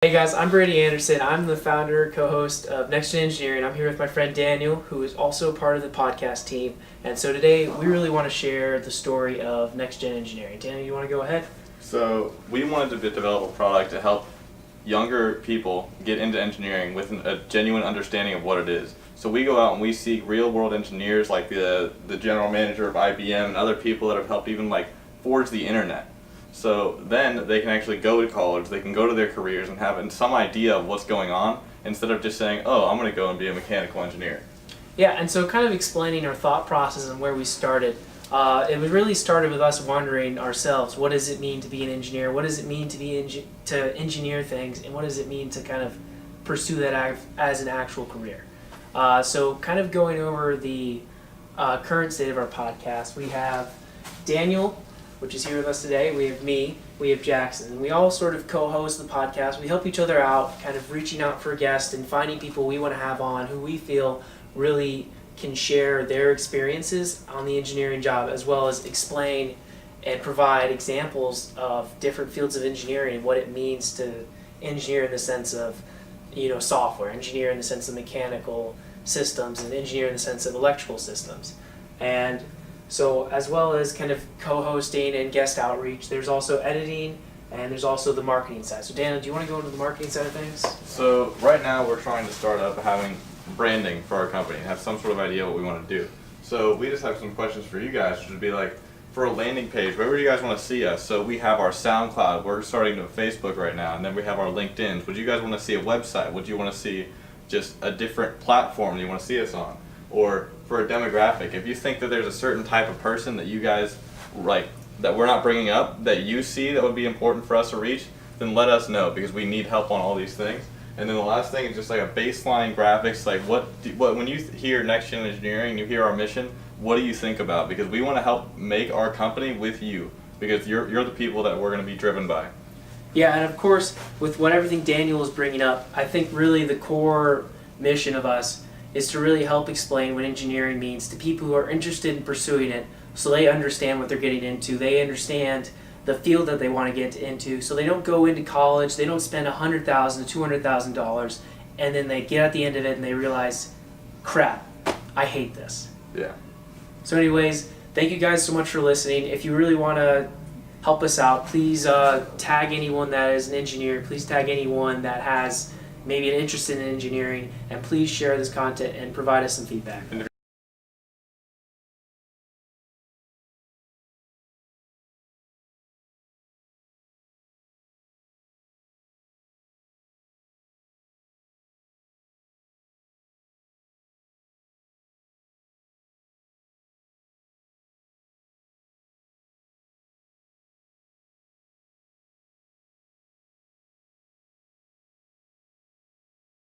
Hey guys, I'm Brady Anderson. I'm the founder, co-host of NextGen Engineering. I'm here with my friend Daniel, who is also part of the podcast team. And so today we really want to share the story of NextGen Engineering. Daniel, you want to go ahead? So we wanted to develop a product to help younger people get into engineering with a genuine understanding of what it is. So we go out and we seek real-world engineers like the general manager of IBM and other people that have helped even like forge the internet. So then they can actually go to college, they can go to their careers and have some idea of what's going on instead of just saying, oh, I'm going to go and be a mechanical engineer. Yeah, and so kind of explaining our thought process and where we started. It really started with us wondering ourselves, what does it mean to be an engineer? What does it mean to be to engineer things? And what does it mean to kind of pursue that as an actual career? So kind of going over the current state of our podcast, we have Daniel, which is here with us today. We have me, we have Jackson, and we all sort of co-host the podcast. We help each other out, kind of reaching out for guests and finding people we want to have on who we feel really can share their experiences on the engineering job, as well as explain and provide examples of different fields of engineering and what it means to engineer in the sense of, software, engineer in the sense of mechanical systems, and engineer in the sense of electrical systems. And so as well as kind of co-hosting and guest outreach, there's also editing and there's also the marketing side. So Daniel, do you want to go into the marketing side of things? So right now we're trying to start up having branding for our company, have some sort of idea what we want to do. So we just have some questions for you guys, which would be like, for a landing page, where would you guys want to see us? So we have our SoundCloud, we're starting to Facebook right now, and then we have our LinkedIn. Would you guys want to see a website? Would you want to see just a different platform you want to see us on? Or for a demographic, if you think that there's a certain type of person that you guys like, that we're not bringing up, that you see that would be important for us to reach, then let us know, because we need help on all these things. And then the last thing is just like a baseline graphics, like what when you hear NextGen Engineering, you hear our mission, what do you think about? Because we want to help make our company with you, because you're the people that we're going to be driven by. Yeah, and of course, with everything Daniel is bringing up, I think really the core mission of us is to really help explain what engineering means to people who are interested in pursuing it, so they understand what they're getting into, they understand the field that they want to get into, so they don't go into college, they don't spend $100,000 to $200,000, and then they get at the end of it and they realize, crap, I hate this. Yeah. So anyways, thank you guys so much for listening. If you really want to help us out, please tag anyone that is an engineer, please tag anyone that has maybe an interest in engineering, and please share this content and provide us some feedback.